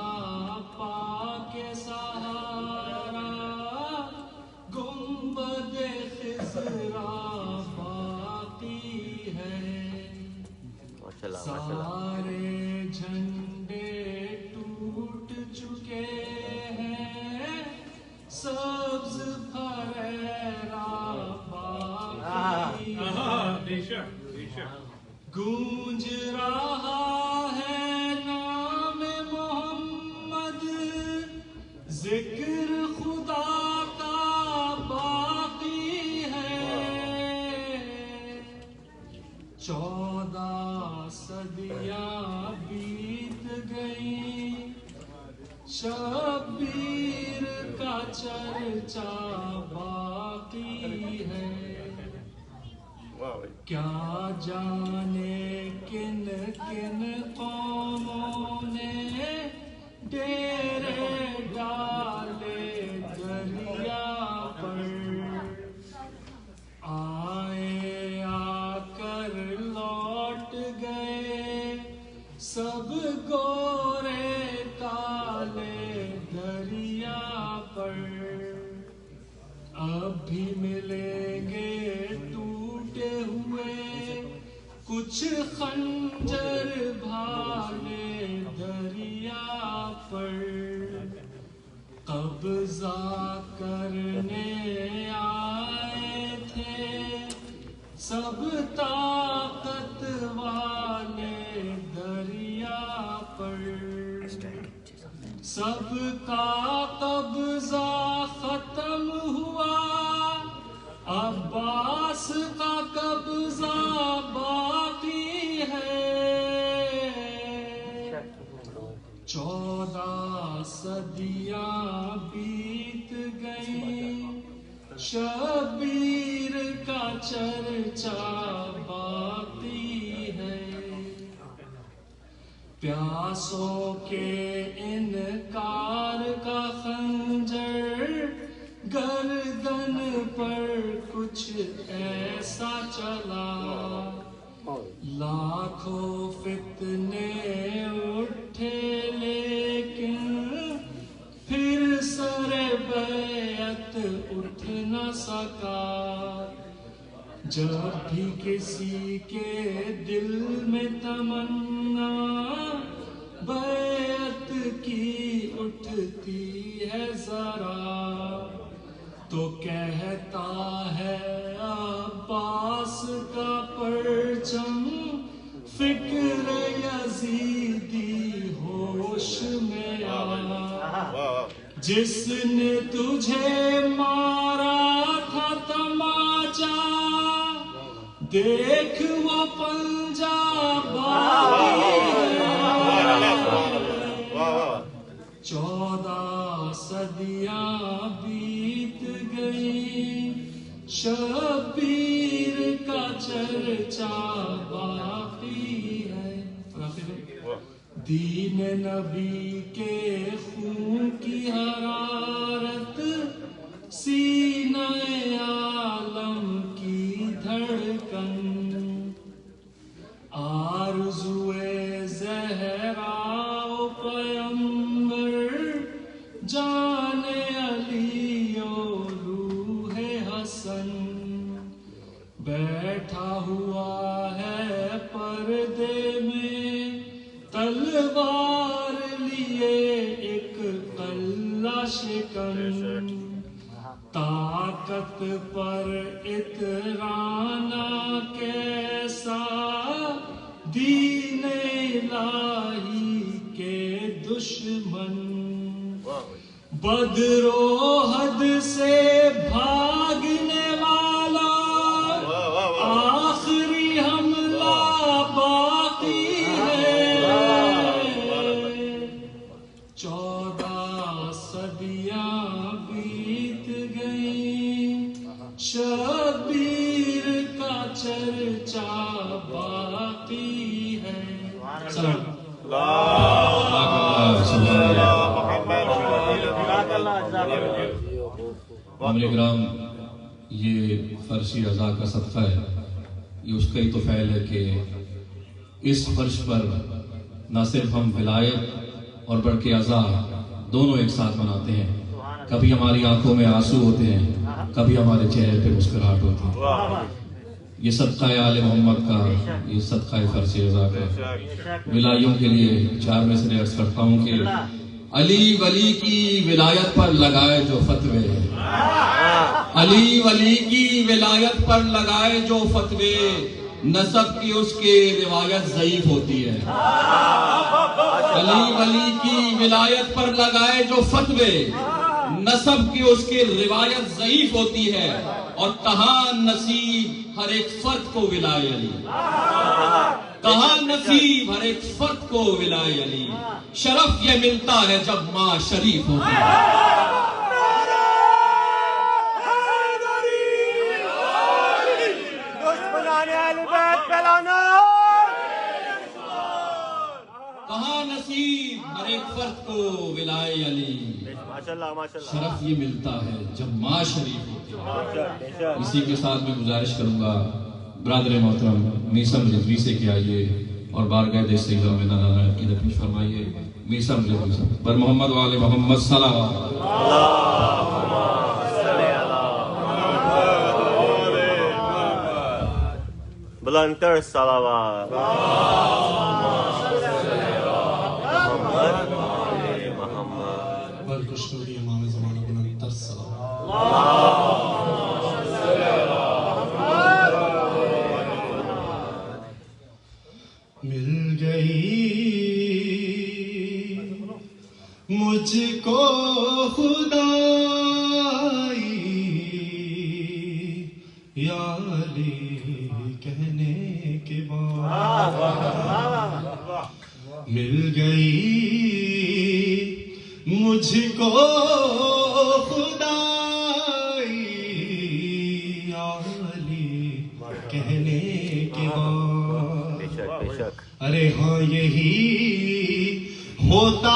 پاک سہارا گنبد خضرا باقی ہے سارے جھنڈے ٹوٹ چکے ہیں سبز پھریرا باقی ہے گونج رہا ہے نام محمد ذکر خدا کا باقی ہے 14 صدیاں بیت گئیں شبیر کا چرچا باقی ہے کیا جانے کن کن قوموں نے ڈیرے ڈالے دریا پر آئے آ کر لوٹ گئے سب گورے کالے دریا پر اب بھی ملیں گے ہوئے کچھ خنجر بھالے دریا پر قبضہ کرنے آئے تھے سب طاقت والے دریا پر سب کا قبضہ ختم ہوا عباس کا قبضہ باقی ہے 14 صدیاں بیت گئیں شبیر کا چرچا باقی ہے پیاسوں کے انکار کا خنجر گردن پر کچھ ایسا چلا لاکھوں فتنے اٹھے لیکن پھر سر بیعت اٹھ نہ سکا جب بھی کسی کے دل میں تمنا بیعت کی اٹھتی ہے ذرا تو کہتا ہے عباس کا پرچم فکر یزیدی ہوش میں آیا جس نے تجھے مارا تھا تماچا دیکھ وہ پنجہ باقی ہے 14 صدیاں بیت گئیں شبیر کا چرچا باقی ہے دین نبی کے خون کی حرارت سینہ عالم کی دھڑکن آرزوئے زہرا و پیمبر جان علی و روح حسن بیٹھا ہوا ہے پردے میں تلوار لیے ایک قلعہ شکن طاقت پر اترانا کیسا دین الہی کے دشمن بدرو حد سے بھاگنے والا آخری حملہ باقی ہے 14 صدیاں بیت گئیں شبیر کا چرچا باقی ہے عامر اکرام یہ فرشی اعضاء کا صدقہ ہے یہ اس کا ہی تو فعل ہے کہ اس فرش پر نہ صرف ہم ولایت اور بڑھ اعضاء دونوں ایک ساتھ مناتے ہیں کبھی ہماری آنکھوں میں آنسو ہوتے ہیں کبھی ہمارے چہرے پہ مسکراہٹ ہوتی ہے یہ صدقہ آل محمد کا یہ صدقہ فرشی اعضاء کا ولایوں کے لیے 4 میں سے عرض کرتا ہوں کہ علی ولی کی ولایت پر لگائے جو فتوے علی ولی کی ولایت پر لگائے جو فتوے نسب کی اس کی روایت ضعیف ہوتی ہے علی ولی کی ولایت پر لگائے جو فتوے نسب کی اس کی روایت ضعیف ہوتی ہے اور کہاں نصیب ہر ایک فرد کو ولائے علی کہاں نصیب ہر ایک فرد کو ولائے علی شرف یہ ملتا ہے جب ماں شریف ہوتی ہے کہاں نصیب ہر ایک فرد کو ولائے علی شرف یہ ملتا ہے جب ماں شریف ہوتی ہے اسی کے ساتھ میں گزارش کروں گا برادر محترم میسم رضوی سے کہ آئیے اور بارگاہ دے سیدہ میں نانا عقیدت پیش فرمائیے میسم رضوی بر محمد و آل محمد صلوات بلندتر صلوات بلکشوری امام زمانہ بلندتر صلوات مل گئی مجھ کو خدائی یا علی کہنے کے بعد مل گئی مجھ کو خدائی یا علی کہنے کے بعد ارے ہاں یہی ہوتا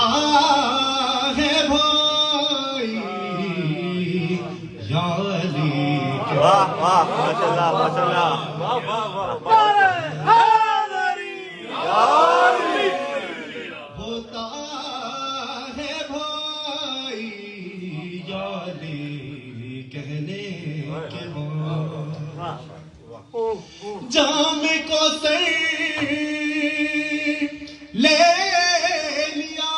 ہے بھائی یا علی واہ واہ ماشاءاللہ ماشاءاللہ ہوتا ہے بھائی یا علی کہنے کے بعد جام کو سے لے لیا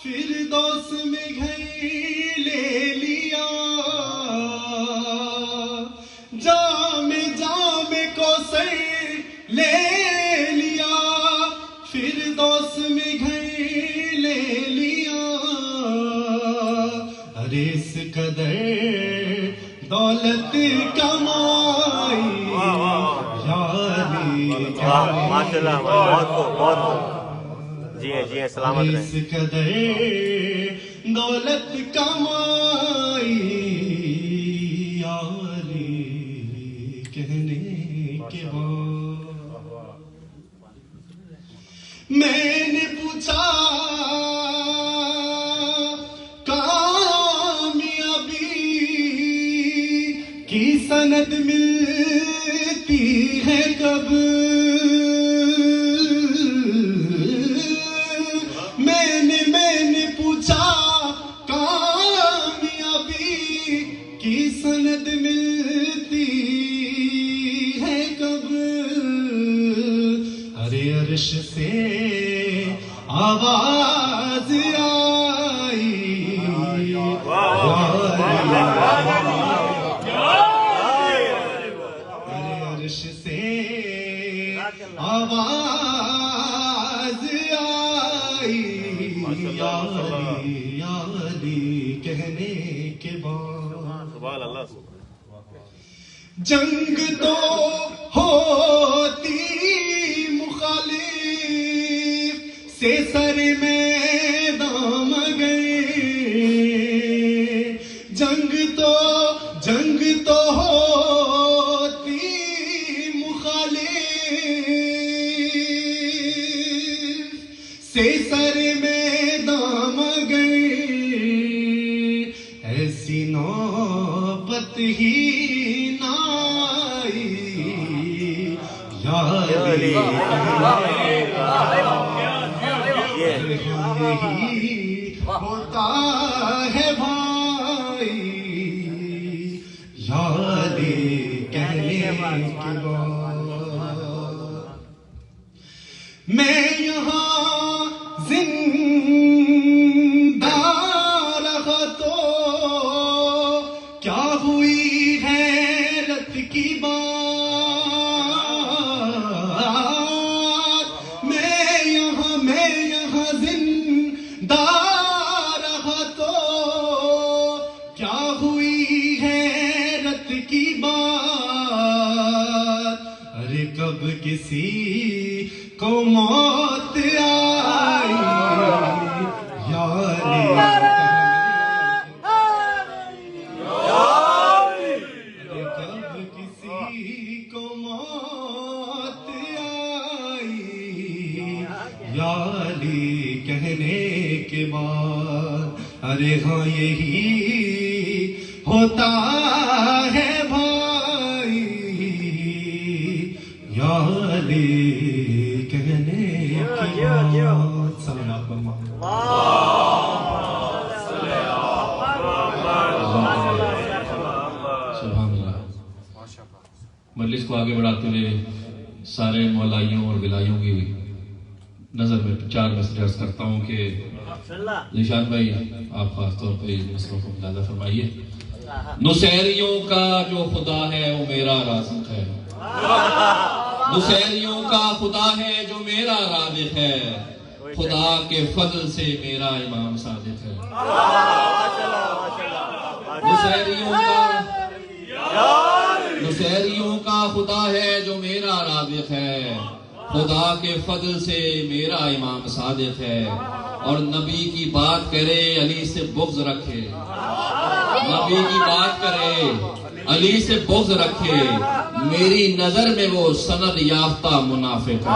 فردوس میں گھر لے لیا جام کو سے لے لیا فردوس میں گھر لے لیا ارے اس قدر دولت کمائی ماشاءاللہ بہت خوب جی ہیں سلامت رہیں اس قدر دولت کمائی یا علی کہنے کے بعد میں نے پوچھا کامیابی کی سند ملتی ہے کب میں نے پوچھا کامیابی کی سند ملتی ہے کب ارے عرش سے آواز آئی ارے عرش سے آواز آئی یا علی یا سبحان اللہ. جنگ تو ہوتی مخالف سے سر میدان گئے. جنگ تو ہوتی مخالف سے سر میدان گئے. ایسی نوبت ہی ہوتا ہے بھائی یاد کہنے کے بعد. میں یہاں زندہ رہا تو کیا ہوئی حیرت کی بات. میں یہاں زندہ رہا تو کیا ہوئی حیرت کی بات. ارے کب کسی کو موت آئی کب کسی کو موت آئی یالی کہنے کے بعد. ارے ہاں یہی ہوتا ہے بھائی یالی کہنے کے بعد. سبحان اللہ. مجلس کو آگے بڑھاتے ہوئے سارے مولائیوں اور ولائیوں کی نظر میں 4 مسئلے عرض کرتا ہوں کہ ذیشان بھائی آپ خاص طور پہ اس مسئلوں کو ملاحظہ فرمائیے. نصیریوں کا جو خدا ہے وہ میرا رازق ہے. نصیریوں کا خدا ہے جو میرا رازق ہے. خدا کے فضل سے میرا امام صادق ہے. نصیریوں کا خدا ہے جو میرا رازق ہے. خدا کے فضل سے میرا امام صادق ہے. اور نبی کی بات کرے علی سے بغض رکھے. نبی کی بات کرے علی سے بغض رکھے. میری نظر میں وہ سند یافتہ منافق ہے.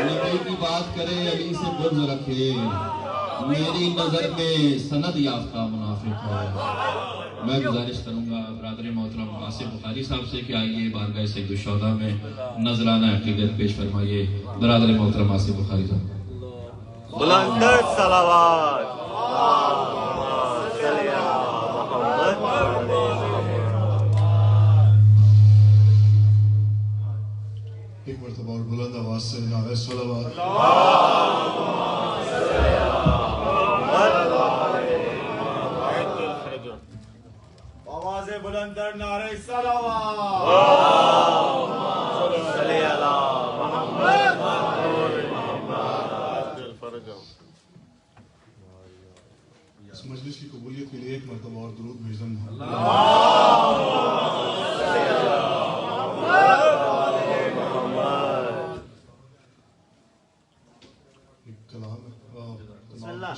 نبی کی بات کرے علی سے بغض رکھے. میری نظر میں سند یافتہ منافق ہے. میں گزارش کروں گا برادر محترم آصف بخاری صاحب سے کہ آئیے بارگاہ سید الشہداء میں نذرانہ عقیدت پیش فرمائیے. برادر محترم آصف بخاری صاحب. بلندر صلوات. ایک مرتبہ اور بلند آواز سے نعرہ صلوات. آواز بلند در نعرہ صلوات. اس مجلس کی قبولیت کے لیے ایک مرتبہ اور درود بھیج دوں.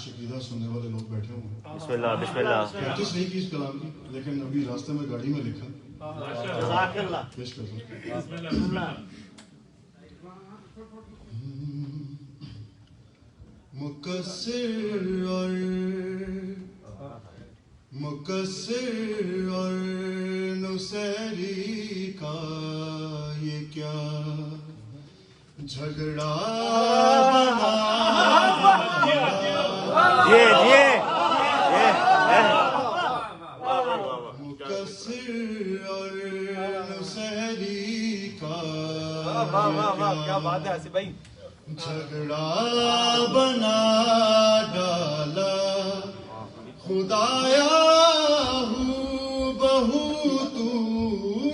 شکیدہ سننے والے لوگ بیٹھے ہوں. بسم اللہ بسم اللہ. پریکٹس نہیں کی اس کلام کی لیکن ابھی راستے میں گاڑی میں لکھا پیش کر سکتے. مقصر اور نصیری کا یہ کیا جھگڑا مقصر اور نصیری کا کیا بات ہے آصف بھائی. جھگڑا بنا ڈالا خدایا ہوں بہو تو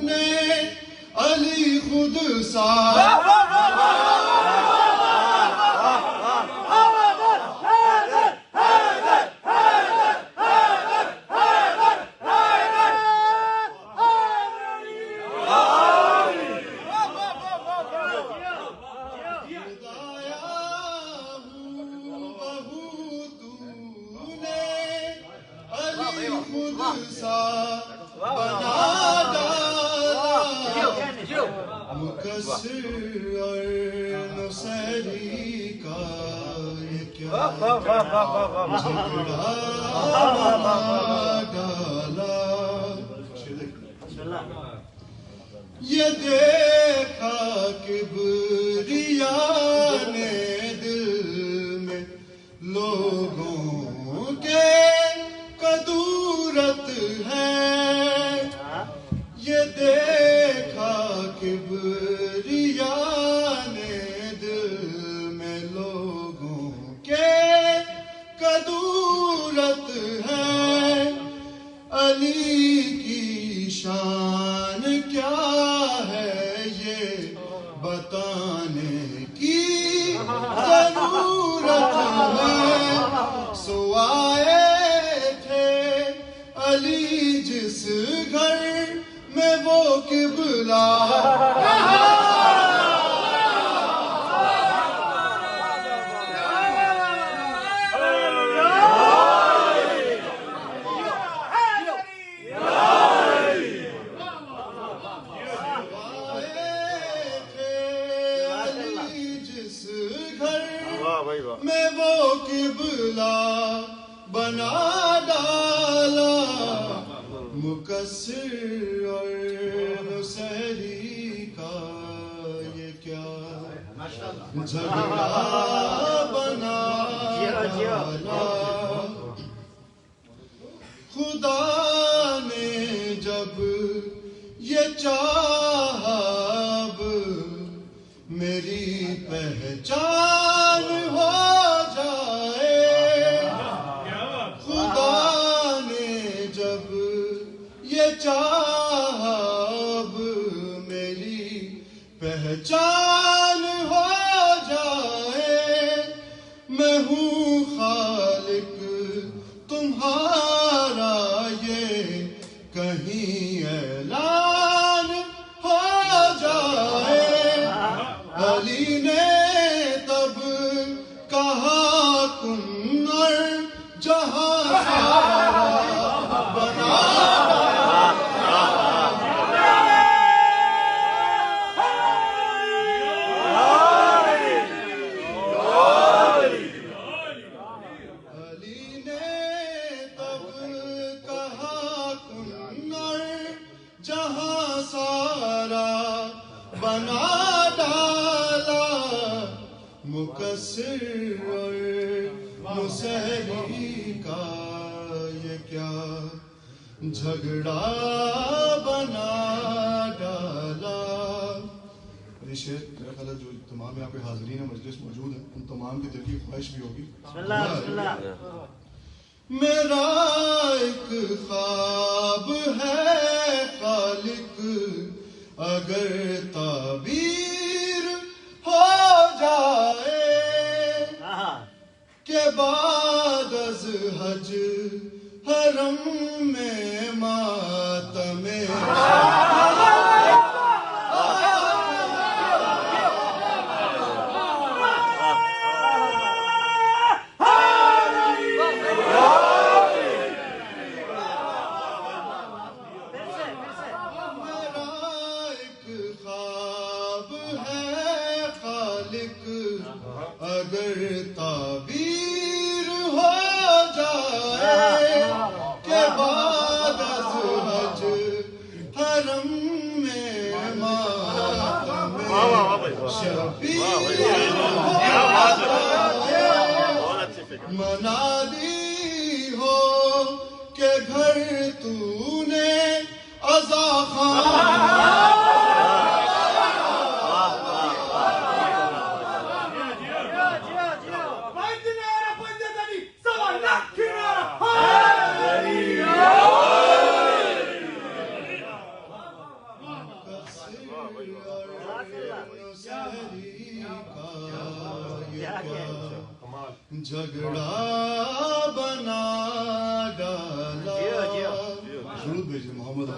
نے علی خود سا سا بنا ڈالا مقصر اور نصیری کا یہ کیا جھگڑا بنا ڈالا یہ دیکھا کبریا نے دل میں لوگوں کے کدورت ہے یہ دیکھا کبریا نے دل میں لوگوں کے کدورت ہے علی کی شان کیا ہے یہ بتانے کی ضرورت ہے سو آئے تھے علی جس گھر میں وہ قبلہ میں وہ قبلہ بنا ڈالا مقصر اور نصیری کا یہ کیا جھگڑا بنا ڈالا خدا نے جب یہ چاہا اب میری پہچان ہو جائے خدا نے جب یہ چاہا اب میری پہچان ہو جائے میں ہوں خالق تمہارا یہ کہیں اعلان ہو جائے علی نے تب کہا کن اور جہاں سارا بنا علی نے تب کہا کن اور جہاں سارا بنا مقصر اور نصیری کا یہ کیا جھگڑا بنا ڈالا یہ شعر میرا خیال ہے جو تمام یہاں پہ حاضرین مجلس موجود ہیں ان تمام کی دل کی خواہش بھی ہوگی میرا ایک خواب ہے خالق اگر تعبیر ہو جائے کہ بعد از حج حرم میں ماتم اگر تعبیر ہو جائے کہ بعد از حج حرم میں ماتم شبیر ہو جائے منادی ہو کہ گھر تو نے عزا خان جھگڑا بنا ڈالا درود بھیجیے محمد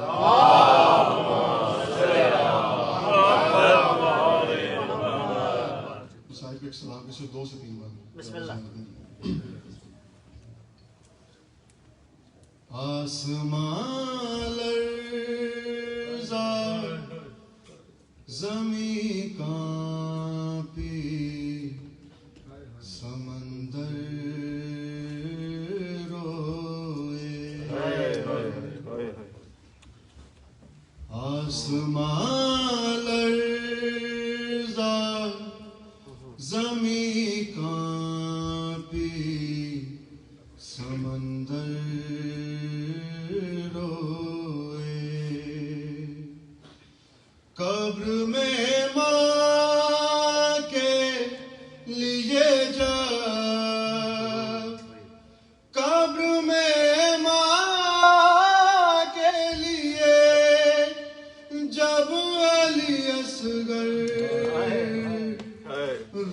صاحب ایک سلام کے صرف 2 سے 3 بار بسم اللہ آسمان لرزا زمین کانپی سمندر روئے آسمان لرزا زمین کانپی سمندر روئے قبر میں ماں کے لیے جا قبر میں ماں کے لیے جب علی اصغر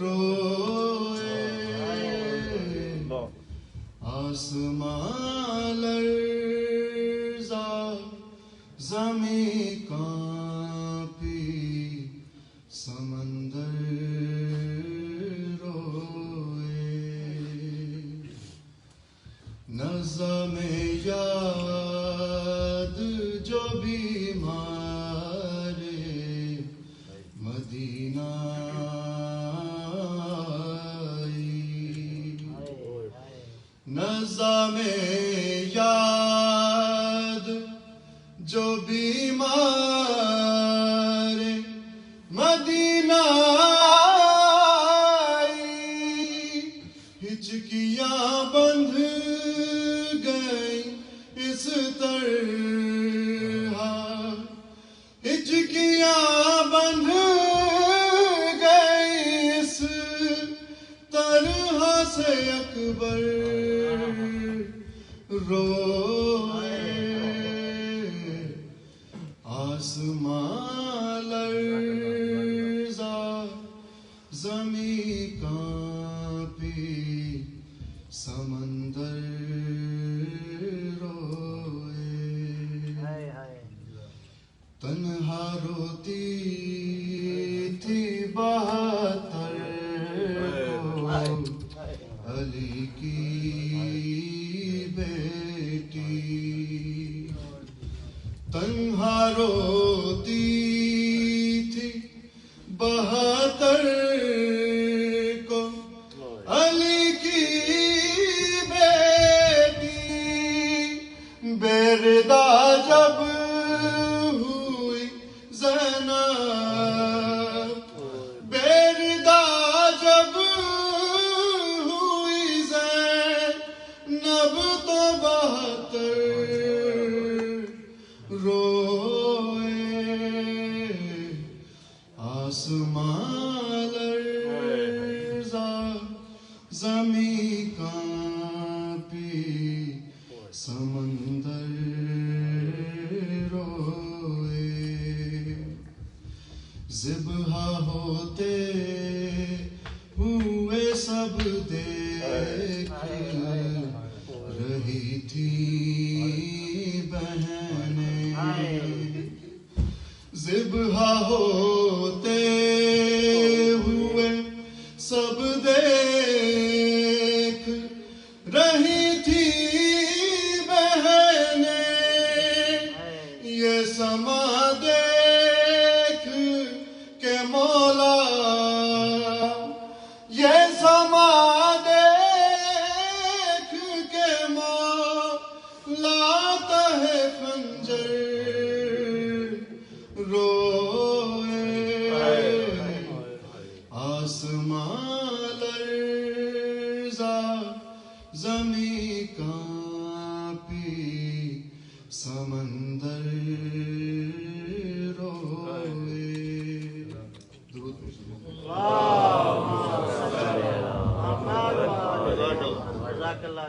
روئے آسمان لرزا زمین کانپی سمندر روئے نظم یاد جو بیمار مدینہ نظم یاد جو بیمار مدینہ ہچکیاں بندھ گئی اس طرح ہچکیاں بندھ گئی اس طرح سے اکبر روئے آسمان لرزا زمین کانپی سمندر روئے تنہا روتی تھی 72 کو علی کی بیٹی تنہا روتی تھی 72 کو علی کی بیٹی بیردا جب ہوئی زینب بیردا جب ہوئی زینب تو 72 روئے آسمان لرزا زمین کانپی سمندر روئے ذبح ہوتے ہوئے سب دیکھ رہی تھی بہنیں ذبح ہوتے ہوئے سب دیکھ رہی تھی بہنیں یہ سما دیکھ کے مولا یہ سما دیکھ کے مولا تہ خنجر روئے آسمان لرزا زمین کانپی سمندر روئے درود جزاک اللہ